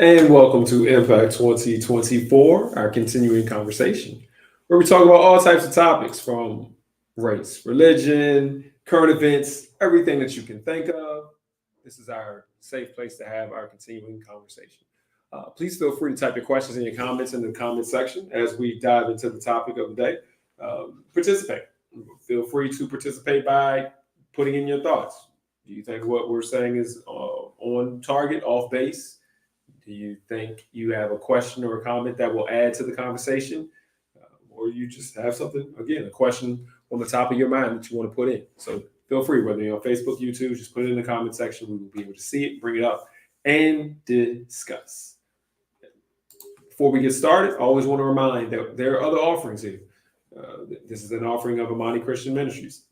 And welcome to Impact 2024, our continuing conversation, where we talk about all types of topics from race, religion, current events, everything that you can think of. This is our safe place to have our continuing conversation. Please feel free to type your questions and your comments in the comment section as we dive into the topic of the day. Participate. Feel free to participate by putting in your thoughts. Do you think what we're saying is on target, off base? Do you think you have a question or a comment that will add to the conversation? Or you just have something, again, a question on the top of your mind that you want to put in. So feel free, whether you're on Facebook, YouTube, just put it in the comment section. We will be able to see it, bring it up, and discuss. Before we get started, I always want to remind that there are other offerings here. This is an offering of Amani Christian Ministries.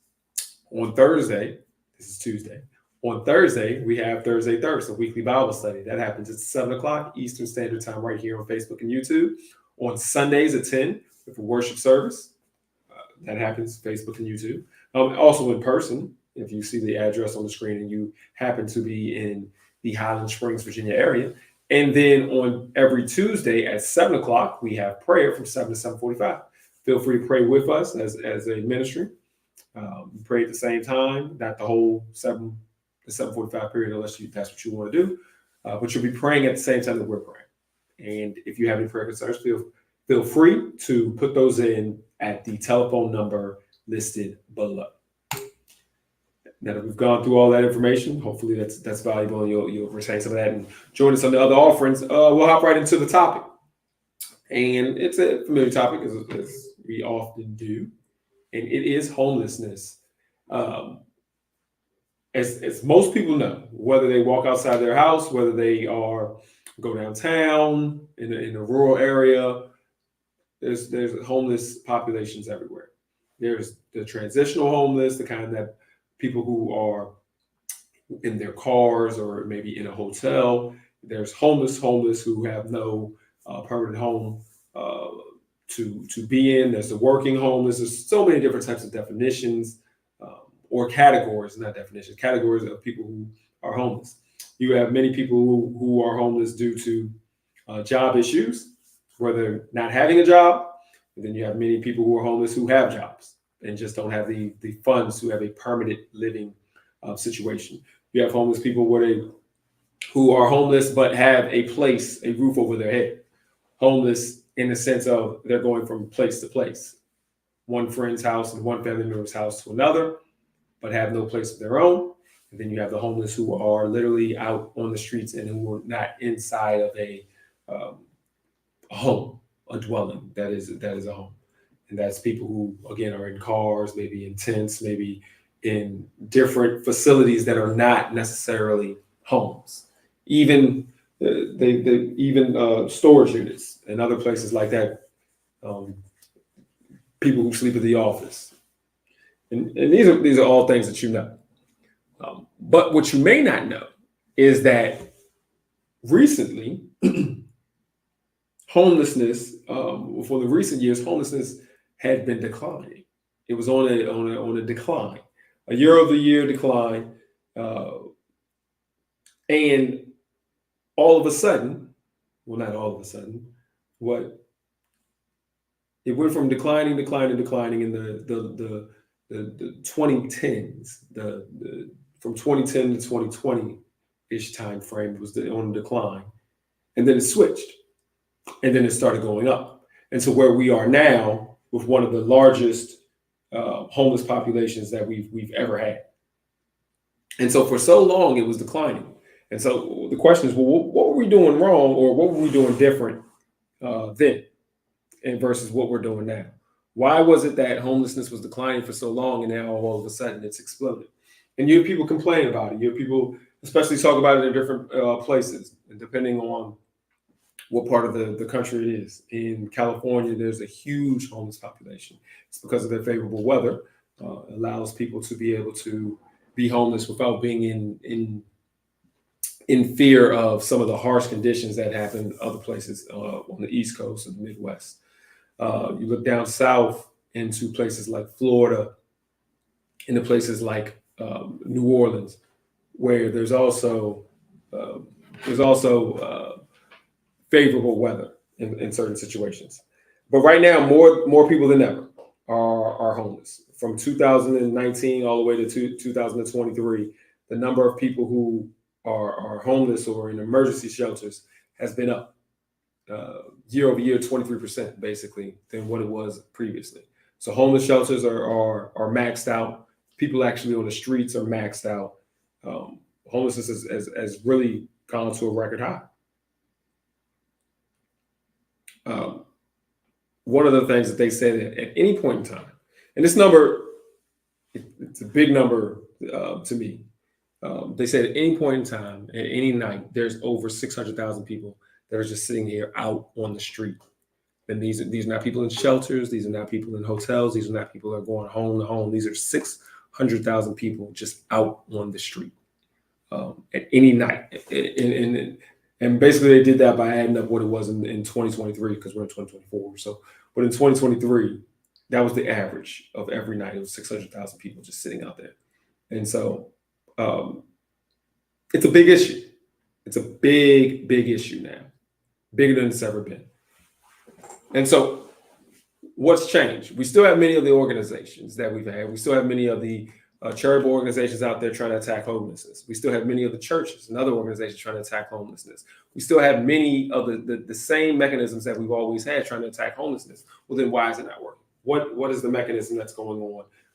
On Thursday, this is Tuesday. On Thursday, we have Thursday Thirst, a weekly Bible study. That happens at 7 o'clock Eastern Standard Time right here on Facebook and YouTube. On Sundays at 10, with a worship service. That happens Facebook and YouTube. Also in person, if you see the address on the screen and you happen to be in the Highland Springs, Virginia area. And then on every Tuesday at 7 o'clock, we have prayer from 7 to 7:45. Feel free to pray with us as a ministry. Pray at the same time, not the whole 7:45 period, unless that's what you want to do. But you'll be praying at the same time that we're praying. And if you have any prayer concerns, feel free to put those in at the telephone number listed below. Now that we've gone through all that information, hopefully that's valuable and you'll retain some of that and join us on the other offerings. We'll hop right into the topic. And it's a familiar topic, as we often do, and it is homelessness. As most people know, whether they walk outside their house, whether they go downtown in a rural area, there's homeless populations everywhere. There's the transitional homeless, the kind that people who are in their cars or maybe in a hotel. There's homeless who have no permanent home to be in. There's the working homeless. There's so many different types of definitions. Or categories, not definitions, categories of people who are homeless. You have many people who are homeless due to job issues, whether not having a job. And then you have many people who are homeless who have jobs and just don't have the funds to have a permanent living situation. You have homeless people who are homeless but have a roof over their head. Homeless in the sense of they're going from place to place, one friend's house and one family member's house to another, but have no place of their own. And then you have the homeless who are literally out on the streets and who are not inside of a home, a dwelling that is a home. And that's people who, again, are in cars, maybe in tents, maybe in different facilities that are not necessarily homes. Even storage units and other places like that. People who sleep at the office. And these are all things that you know. But what you may not know is that recently, homelessness, for the recent years, homelessness had been declining. It was on a decline, a year-over-year decline. And all of a sudden, well, not all of a sudden, it went from declining in the 2010s, from 2010 to 2020-ish time frame, it was on decline. And then it switched. And then it started going up. And so where we are now with one of the largest homeless populations that we've ever had. And so for so long, it was declining. And so the question is, well, what were we doing wrong, or what were we doing different then and versus what we're doing now? Why was it that homelessness was declining for so long and now all of a sudden it's exploded? And you have people complain about it. You have people especially talk about it in different places, and depending on what part of the country it is. In California, there's a huge homeless population. It's because of their favorable weather. Allows people to be able to be homeless without being in fear of some of the harsh conditions that happen other places on the East Coast and the Midwest. You look down south into places like Florida, into places like New Orleans, where there's also favorable weather in certain situations. But right now, more people than ever are homeless. From 2019 all the way to 2023, the number of people who are homeless or in emergency shelters has been up year over year, 23% basically than what it was previously. So homeless shelters are maxed out. People actually on the streets are maxed out. Homelessness has really gone to a record high. One of the things that they said at any point in time, and this number, it's a big number to me. They said at any point in time, at any night, there's over 600,000 people that are just sitting here out on the street. And these are not people in shelters. These are not people in hotels. These are not people that are going home to home. These are 600,000 people just out on the street at any night. And basically, they did that by adding up what it was in 2023, because we're in 2024. So, but in 2023, that was the average of every night. It was 600,000 people just sitting out there. And so it's a big issue. It's a big, big issue now, bigger than it's ever been. And so what's changed? We still have many of the organizations that we've had. We still have many of the charitable organizations out there trying to attack homelessness. We still have many of the churches and other organizations trying to attack homelessness. We still have many of the same mechanisms that we've always had trying to attack homelessness. Well, then why is it not working? What is the mechanism that's going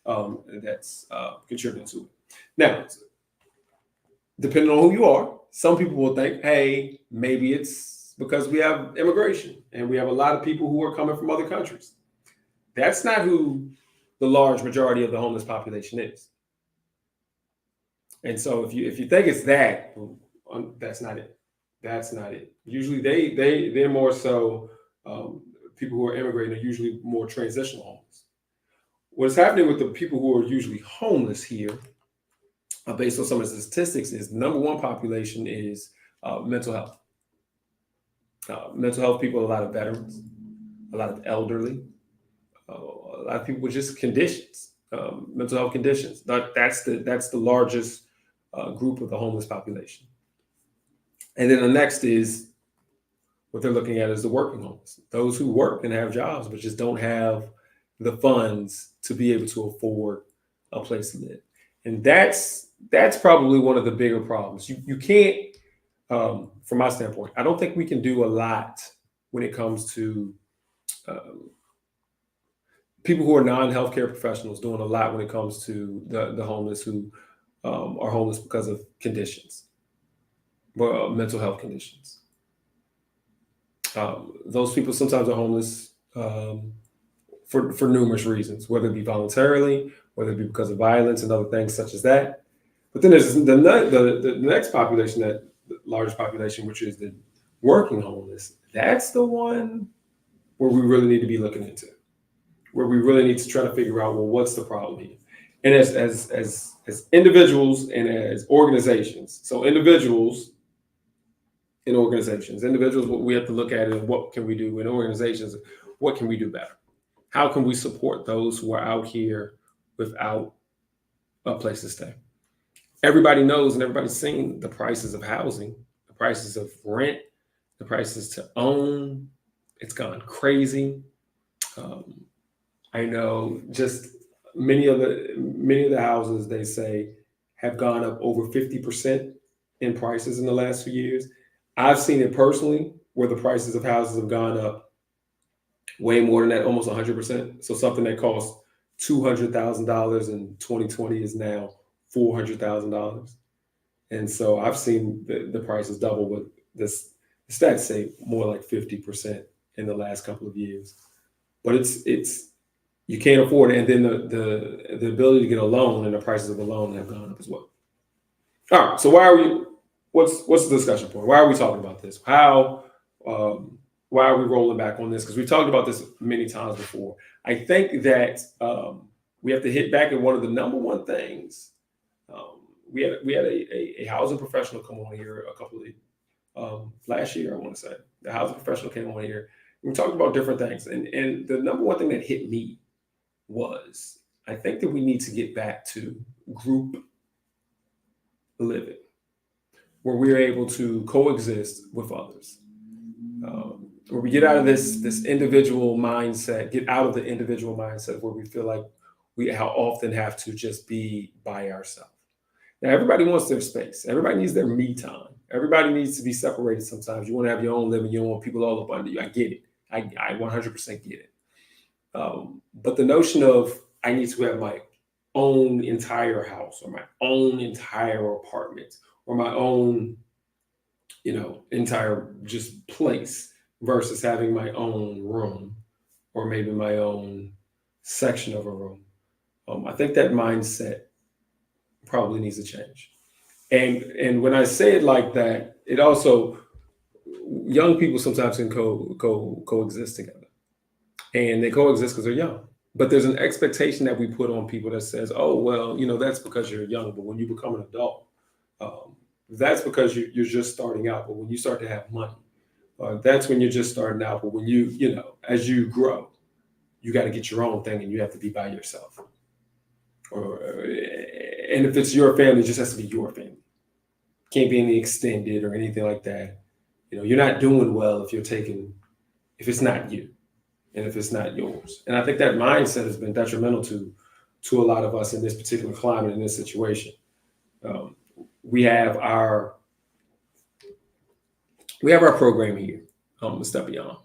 on that's contributing to it? Now, depending on who you are, some people will think, hey, maybe it's because we have immigration and we have a lot of people who are coming from other countries. That's not who the large majority of the homeless population is. And so if you think it's that, that's not it. That's not it. Usually they're more so people who are immigrating are usually more transitional homeless. What's happening with the people who are usually homeless here, based on some of the statistics, is the number one population is mental health. Mental health people, a lot of veterans, a lot of elderly, a lot of people with just conditions, mental health conditions. That's the largest group of the homeless population. And then the next is what they're looking at is the working homeless, those who work and have jobs, but just don't have the funds to be able to afford a place to live. And that's probably one of the bigger problems. You can't, from my standpoint, I don't think we can do a lot when it comes to people who are non-healthcare professionals doing a lot when it comes to the homeless who are homeless because of conditions, mental health conditions. Those people sometimes are homeless for numerous reasons, whether it be voluntarily, whether it be because of violence and other things such as that. But then there's the next population, that largest population, which is the working homeless. That's the one where we really need to be looking into, where we really need to try to figure out, well, what's the problem here? And as individuals and as organizations, so individuals and organizations, what we have to look at is what can we do in organizations, what can we do better? How can we support those who are out here without a place to stay? Everybody knows and everybody's seen the prices of housing, the prices of rent, the prices to own. It's gone crazy. I know just many of the houses, they say, have gone up over 50% in prices in the last few years. I've seen it personally where the prices of houses have gone up way more than that, almost 100%. So something that cost $200,000 in 2020 is now $400,000. And so I've seen the prices double, but the stats say more like 50% in the last couple of years. But it's you can't afford it. And then the ability to get a loan and the prices of the loan have gone up as well. All right. So what's the discussion point? Why are we talking about this? Why are we rolling back on this? Because we talked about this many times before. I think that we have to hit back at one of the number one things. We had a housing professional come on here a couple of last year, I want to say. The housing professional came on here. We talked about different things. And the number one thing that hit me was, I think that we need to get back to group living, where we're able to coexist with others. where we get out of this individual mindset, get out of the individual mindset where we feel like we how often have to just be by ourselves. Now, everybody wants their space. Everybody needs their me time. Everybody needs to be separated sometimes. You want to have your own living. You don't want people all up under you. I get it. I 100% get it. But the notion of I need to have my own entire house or my own entire apartment or my own, entire just place versus having my own room or maybe my own section of a room. I think that mindset probably needs to change. And when I say it like that, it also young people sometimes can coexist together, and they coexist because they're young. But there's an expectation that we put on people that says, "Oh, well, that's because you're young." But when you become an adult, that's because you're just starting out. But when you start to have money, that's when you're just starting out. But when as you grow, you got to get your own thing, and you have to be by yourself. And if it's your family, it just has to be your family. Can't be any extended or anything like that. You're not doing well if it's not you, and if it's not yours. And I think that mindset has been detrimental to a lot of us in this particular climate, in this situation. We have our program here, Step Beyond.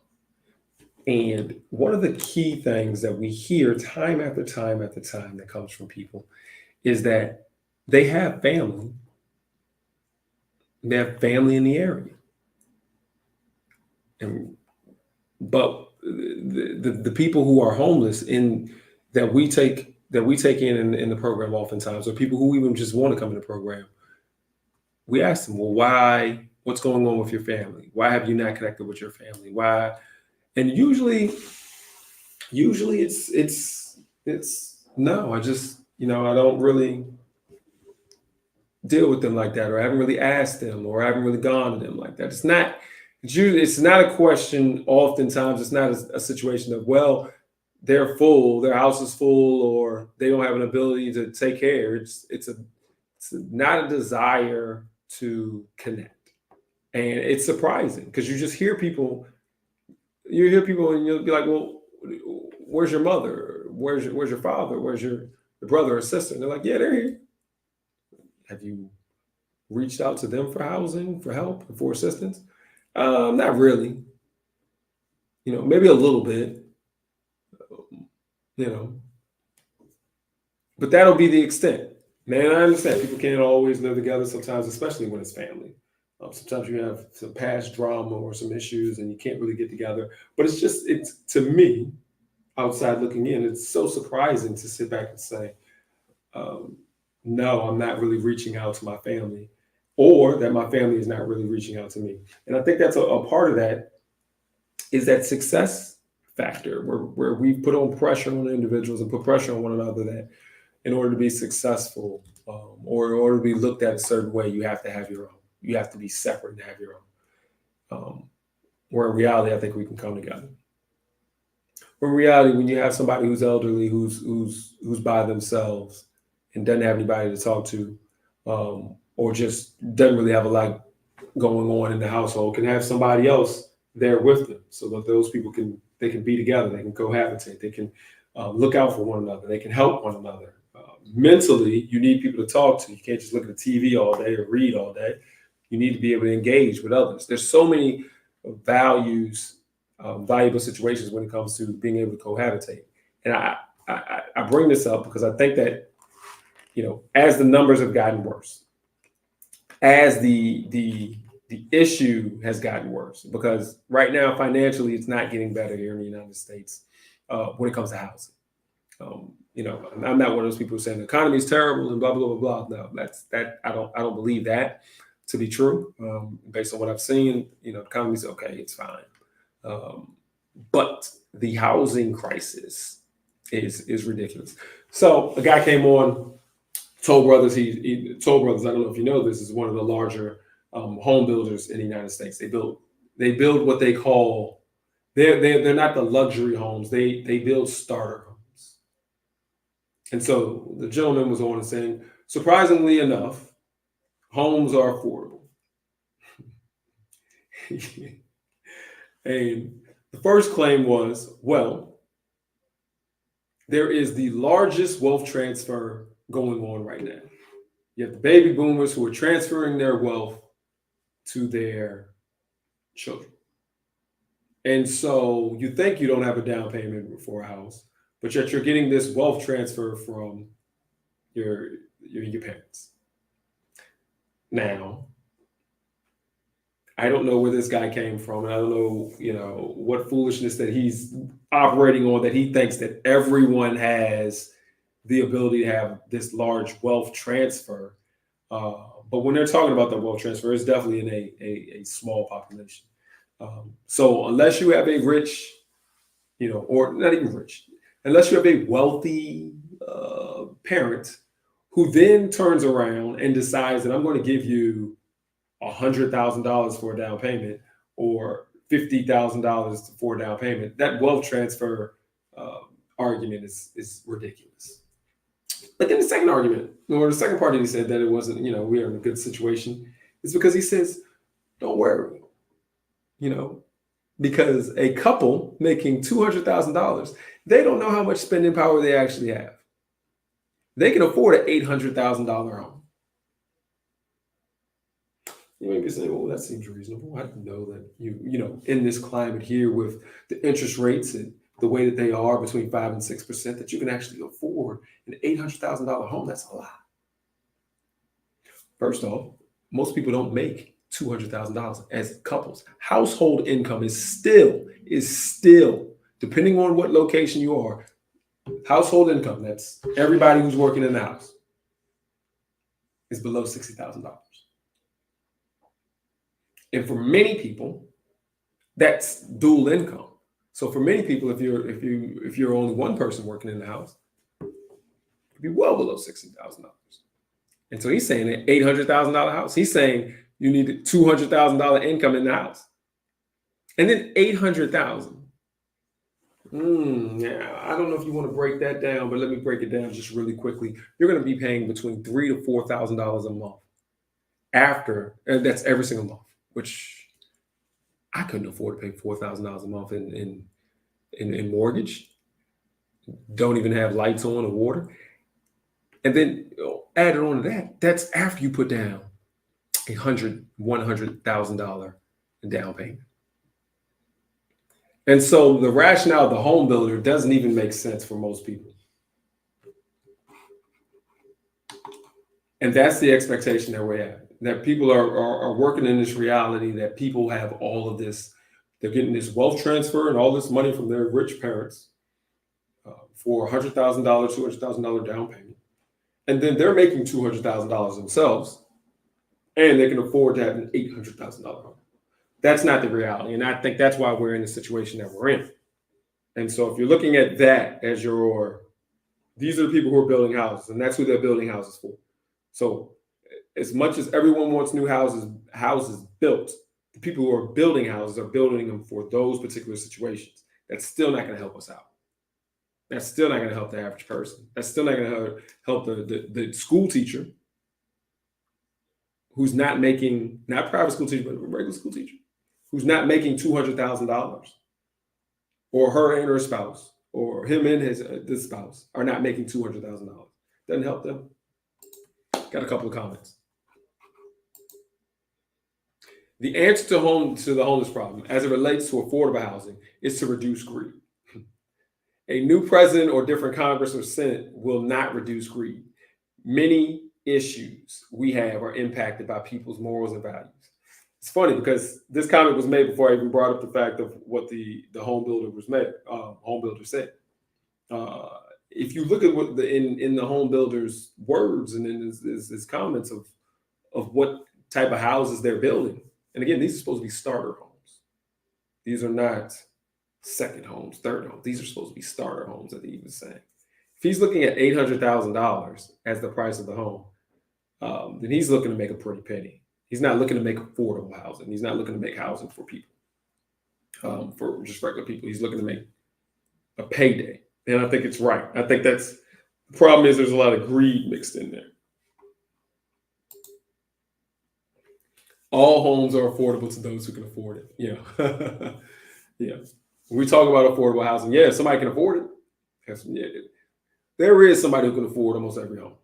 And one of the key things that we hear time after time after time that comes from people is that they have family. They have family in the area. But the people who are homeless that we take in the program oftentimes, or people who even just want to come in the program, we ask them, well, why? What's going on with your family? Why have you not connected with your family? Why? And usually it's no, I just, I don't really deal with them like that, or I haven't really asked them, or I haven't really gone to them like that. It's not a question. Oftentimes it's not a situation of, well, they're full, their house is full, or they don't have an ability to take care. It's not a desire to connect. And it's surprising because you hear people and you'll be like, well, where's your mother? Where's your father? Where's your brother or sister? And they're like, yeah, they're here. Have you reached out to them for housing, for help, for assistance? Not really. Maybe a little bit, but that'll be the extent. Man, I understand people can't always live together sometimes, especially when it's family. Sometimes you have some past drama or some issues and you can't really get together. But it's to me, outside looking in, it's so surprising to sit back and say, no, I'm not really reaching out to my family, or that my family is not really reaching out to me. And I think that's a part of that is that success factor where we put on pressure on individuals and put pressure on one another that in order to be successful, or in order to be looked at a certain way, you have to have your own. You have to be separate and have your own. Where in reality, I think we can come together. Where in reality, when you have somebody who's elderly, who's by themselves and doesn't have anybody to talk to, or just doesn't really have a lot going on in the household, can have somebody else there with them, so that those people can be together, they can cohabitate, they can look out for one another, they can help one another. Mentally, you need people to talk to. You can't just look at the TV all day or read all day. You need to be able to engage with others. There's so many valuable situations when it comes to being able to cohabitate. And I bring this up because I think that, as the numbers have gotten worse, as the issue has gotten worse, because right now financially it's not getting better here in the United States when it comes to housing. I'm not one of those people saying the economy is terrible and blah blah blah blah. No, that I don't believe that to be true. Based on what I've seen, the economy's okay, it's fine. But the housing crisis is ridiculous. So a guy came on, Toll Brothers. Toll Brothers, I don't know if you know this, is one of the larger home builders in the United States. They build what they call, they're not the luxury homes. They build starter homes. And so the gentleman was on and saying, surprisingly enough, homes are affordable. And the first claim was, well, there is the largest wealth transfer going on right now. You have the baby boomers who are transferring their wealth to their children. And so you think you don't have a down payment for a house, but yet you're getting this wealth transfer from your parents. Now, I don't know where this guy came from, and I don't know, what foolishness that he's operating on, that he thinks that everyone has the ability to have this large wealth transfer. But when they're talking about the wealth transfer, it's definitely in a small population. So unless you have a rich, or not even rich, unless you have a wealthy parent who then turns around and decides that I'm going to give you $100,000 for a down payment or $50,000 for a down payment, that wealth transfer argument is ridiculous. But then the second argument, or the second part that he said that it wasn't, we're in a good situation, is because he says, don't worry, because a couple making $200,000, they don't know how much spending power they actually have. They can afford an $800,000 home. You may be saying, well, that seems reasonable. I know that in this climate here with the interest rates and the way that they are between 5 and 6%, that you can actually afford an $800,000 home. That's a lot. First off, most people don't make $200,000 as couples. Household income is still, depending on what location you are, household income, that's everybody who's working in the house, is below $60,000. And for many people, that's dual income. So for many people, if you're only one person working in the house, it'd be well below $60,000. And so he's saying an $800,000 house. He's saying you need a $200,000 income in the house, and then $800,000. Yeah, I don't know if you want to break that down, but let me break it down just really quickly. You're going to be paying between $3,000 to $4,000 a month and that's every single month, which I couldn't afford to pay $4,000 a month in mortgage. Don't even have lights on or water. And then added on to that, that's after you put down $100,000 down payment. And so the rationale of the home builder doesn't even make sense for most people. And that's the expectation that we have, that people are working in this reality, that people have all of this, they're getting this wealth transfer and all this money from their rich parents for $100,000, $200,000 down payment. And then they're making $200,000 themselves, and they can afford to have an $800,000 home. That's not the reality. And I think that's why we're in the situation that we're in. And so if you're looking at that as these are the people who are building houses, and that's who they're building houses for. So as much as everyone wants new houses built, the people who are building houses are building them for those particular situations. That's still not going to help us out. That's still not going to help the average person. That's still not going to help the school teacher who's not making, not private school teacher, but a regular school teacher, who's not making $200,000, or her and her spouse, or him and this spouse are not making $200,000. Doesn't help them. Got a couple of comments. The answer to the homeless problem, as it relates to affordable housing, is to reduce greed. A new president or different Congress or Senate will not reduce greed. Many issues we have are impacted by people's morals and values. It's funny because this comment was made before I even brought up the fact of what the home builder said. If you look at what in the home builder's words and in his comments of what type of houses they're building, and again, these are supposed to be starter homes. These are not second homes, third homes. These are supposed to be starter homes, that he was saying. If he's looking at $800,000 as the price of the home, then he's looking to make a pretty penny. He's not looking to make affordable housing. He's not looking to make housing for people, for just regular people. He's looking to make a payday. And I think it's right. I think the problem is there's a lot of greed mixed in there. All homes are affordable to those who can afford it. Yeah. When we talk about affordable housing, yeah, somebody can afford it. Yeah, there is somebody who can afford almost every home.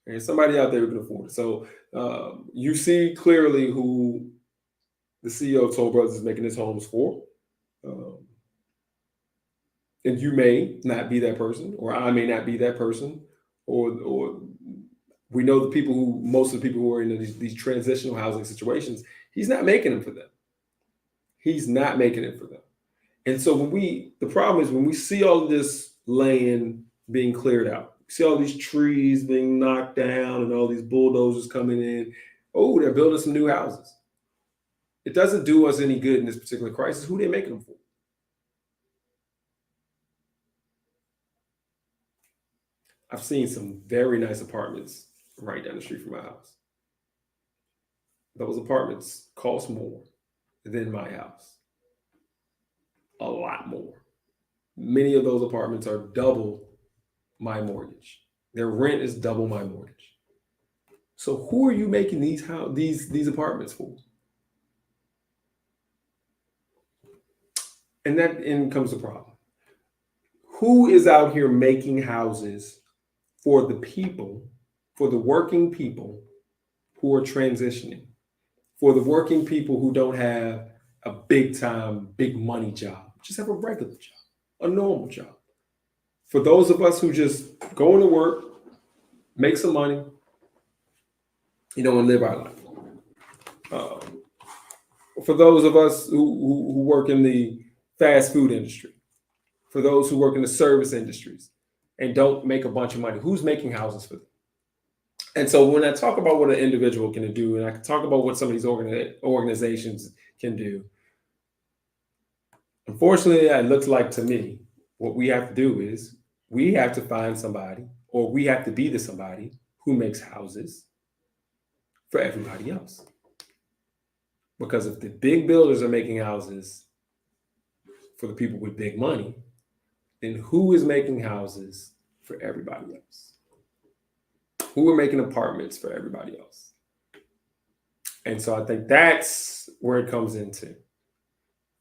There's somebody out there who can afford it. So you see clearly who the CEO of Toll Brothers is making his homes for. Um, and you may not be that person, or I may not be that person, or we know the people who most of the people who are in these transitional housing situations. He's not making them for them. He's not making it for them. And so the problem is when we see all of this land being cleared out, see all these trees being knocked down and all these bulldozers coming in. Oh, they're building some new houses. It doesn't do us any good in this particular crisis. Who are they making them for? I've seen some very nice apartments right down the street from my house. Those apartments cost more than my house. A lot more. Many of those apartments are double my mortgage. Their rent is double my mortgage. So who are you making these apartments for? And that in comes the problem. Who is out here making houses for the people, for the working people who are transitioning, for the working people who don't have a big time, big money job, just have a regular job, a normal job. For those of us who just go into work, make some money, and live our life. For those of us who work in the fast food industry, for those who work in the service industries and don't make a bunch of money, who's making houses for them? And so when I talk about what an individual can do, and I can talk about what some of these organizations can do, unfortunately, it looks like to me, what we have to do is we have to find somebody, or we have to be the somebody who makes houses for everybody else. Because if the big builders are making houses for the people with big money, then who is making houses for everybody else? Who are making apartments for everybody else? And so I think that's where it comes into.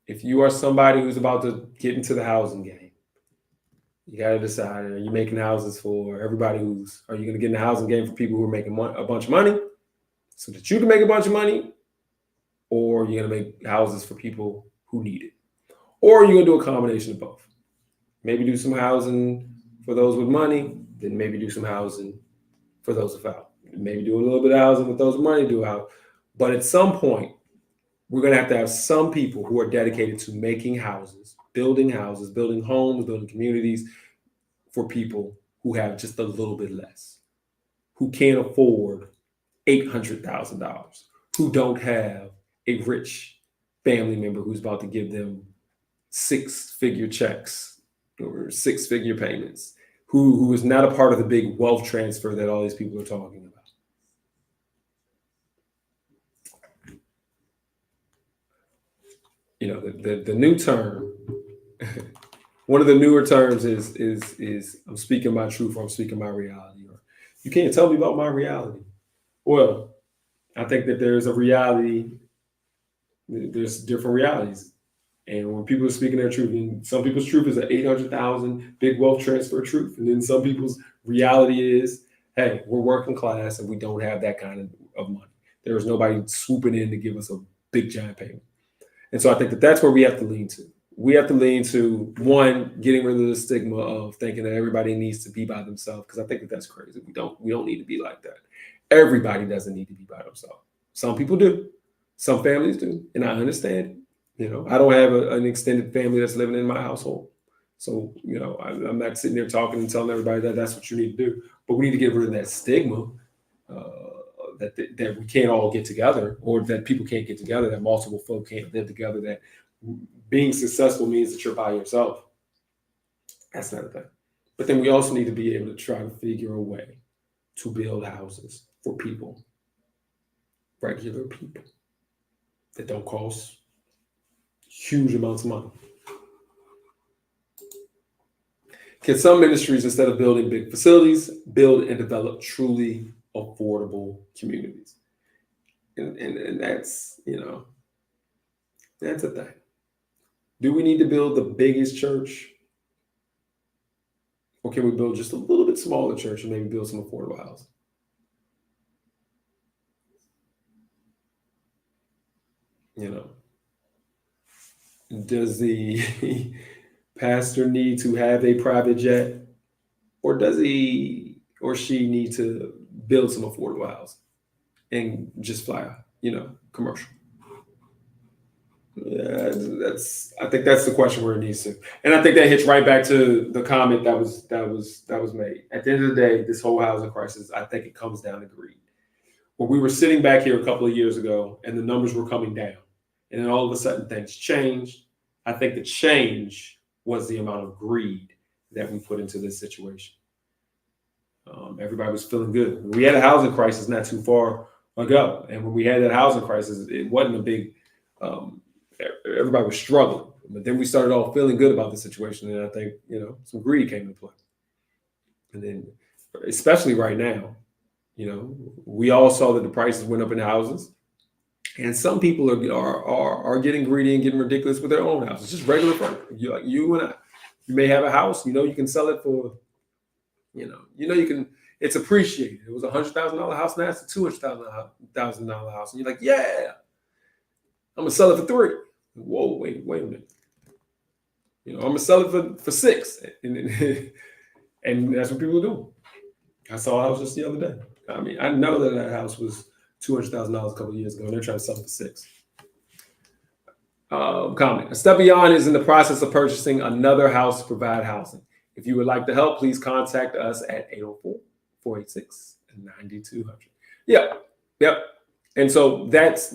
If you are somebody who's about to get into the housing game, you got to decide, are you making houses for everybody are you going to get in the housing game for people who are making a bunch of money so that you can make a bunch of money? Or you're going to make houses for people who need it? Or you're going to do a combination of both. Maybe do some housing for those with money, then maybe do some housing for those without. Maybe do a little bit of housing with those with money, do out. But at some point, we're going to have some people who are dedicated to making houses, building homes, building communities for people who have just a little bit less, who can't afford $800,000, who don't have a rich family member who's about to give them six-figure checks or six-figure payments, who is not a part of the big wealth transfer that all these people are talking about. The new term, one of the newer terms is I'm speaking my truth, or I'm speaking my reality, or you can't tell me about my reality. Well, I think that there's a reality, there's different realities. And when people are speaking their truth, and some people's truth is an 800,000 big wealth transfer truth. And then some people's reality is, hey, we're working class and we don't have that kind of money. There is nobody swooping in to give us a big giant payment. And so I think that that's where we have to lean to. We have to lean to, one, getting rid of the stigma of thinking that everybody needs to be by themselves, because I think that that's crazy. We don't need to be like that. Everybody doesn't need to be by themselves. Some people do. Some families do. And I understand it. I don't have an extended family that's living in my household. So, I'm not sitting there talking and telling everybody that that's what you need to do. But we need to get rid of that stigma that we can't all get together, or that people can't get together, that multiple folk can't live together, that being successful means that you're by yourself. That's not a thing. But then we also need to be able to try to figure a way to build houses for people, regular people, that don't cost huge amounts of money. Can some ministries, instead of building big facilities, build and develop truly affordable communities? And that's, that's a thing. Do we need to build the biggest church? Or can we build just a little bit smaller church and maybe build some affordable housing? You know, does the pastor need to have a private jet, or does he or she need to build some affordable housing and just fly, commercial? Yeah, I think that's the question where it needs to. And I think that hits right back to the comment that was made. At the end of the day, this whole housing crisis, I think it comes down to greed. When we were sitting back here a couple of years ago and the numbers were coming down, and then all of a sudden things changed, I think the change was the amount of greed that we put into this situation. Everybody was feeling good. We had a housing crisis not too far ago, and when we had that housing crisis, it wasn't a big. Um, Everybody was struggling, but then we started all feeling good about the situation, and I think some greed came into play. And then, especially right now, we all saw that the prices went up in houses, and some people are getting greedy and getting ridiculous with their own houses, just regular folk. You and I, you may have a house, you can sell it for, you can. It's appreciated. It was $100,000 house, now it's a $200,000 house, and you're like, yeah, I'm gonna sell it for $3. Whoa, wait a minute. I'm gonna sell it for $6, and that's what people do. I saw a house just the other day. I mean, I know that house was $200,000 a couple of years ago, and they're trying to sell it for $6. Comment. Esteban is in the process of purchasing another house to provide housing. If you would like to help, please contact us at 804-486-9200. Yep. And so that's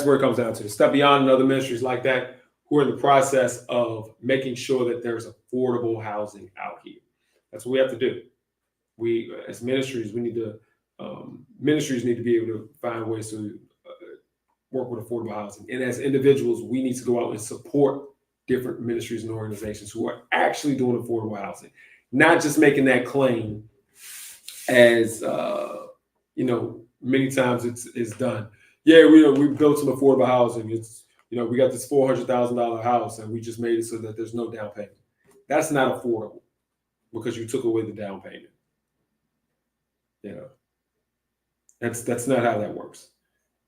where it comes down to. Esteban and other ministries like that who are in the process of making sure that there's affordable housing out here. That's what we have to do. We, as ministries, ministries need to be able to find ways to work with affordable housing. And as individuals, we need to go out and support different ministries and organizations who are actually doing affordable housing, not just making that claim as, many times it's done. Yeah, we built some affordable housing. It's, we got this $400,000 house and we just made it so that there's no down payment. That's not affordable because you took away the down payment. That's not how that works.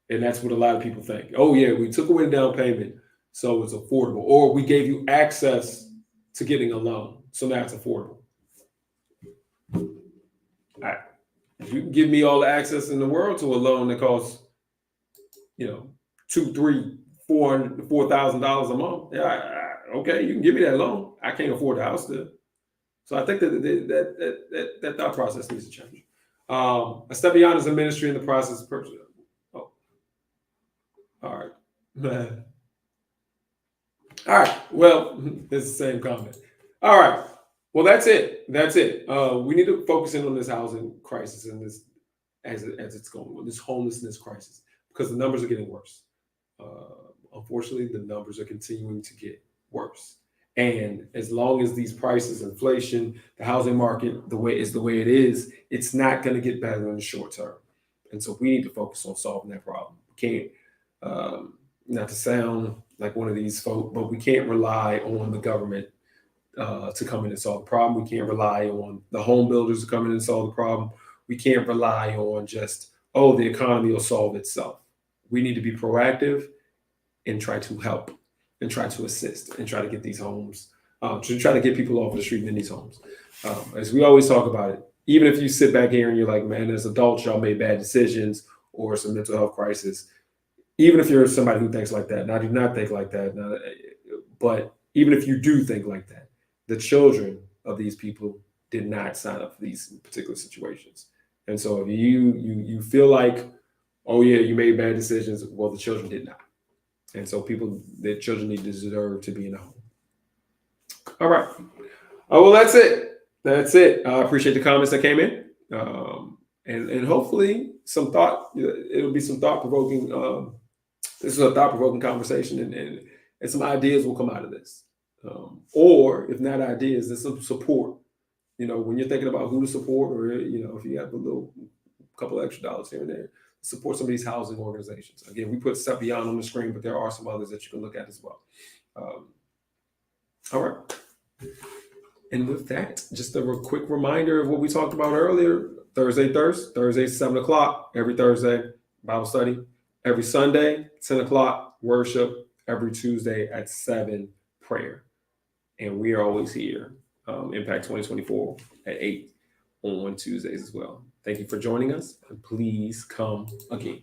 And that's what a lot of people think. Oh yeah, we took away the down payment, so it's affordable. Or we gave you access to getting a loan, so now it's affordable. If you can give me all the access in the world to a loan that costs, $2,000, $3,000, $400,000, $4,000 a month, yeah, okay, you can give me that loan. I can't afford the house still. So I think that thought process needs to change. Esteban is a ministry in the process of purchasing. Oh, all right, man. All right. Well, it's the same comment. All right. Well, that's it. We need to focus in on this housing crisis and this as it's going on, this homelessness crisis, because the numbers are getting worse. Unfortunately, the numbers are continuing to get worse. And as long as these prices, inflation, the housing market, the way it is, it's not going to get better in the short term. And so we need to focus on solving that problem. We can't, not to sound like one of these folk, but we can't rely on the government to come in and solve the problem. We can't rely on the home builders to come in and solve the problem. We can't rely on just, the economy will solve itself. We need to be proactive and try to help and try to assist and try to get these homes, to try to get people off the street in these homes. As we always talk about it, even if you sit back here and you're like, man, as adults, y'all made bad decisions or some mental health crisis, even if you're somebody who thinks like that, and I do not think like that, but even if you do think like that, the children of these people did not sign up for these particular situations. And so if you feel like, oh yeah, you made bad decisions, well, the children did not. And so the children deserve to be in a home. All right. Oh, well, that's it. I appreciate the comments that came in. And hopefully some thought, it'll be some thought-provoking. This is a thought-provoking conversation and some ideas will come out of this. Or if not ideas, there's some support. When you're thinking about who to support, or, if you have a couple extra dollars here and there, support some of these housing organizations. Again, we put Esteban on the screen, but there are some others that you can look at as well. All right. And with that, just a quick reminder of what we talked about earlier. Thursday, 7 o'clock, every Thursday, Bible study. Every Sunday, 10 o'clock, worship. Every Tuesday at 7, prayer. And we are always here, Impact 2024 at 8 on Tuesdays as well. Thank you for joining us, and please come again.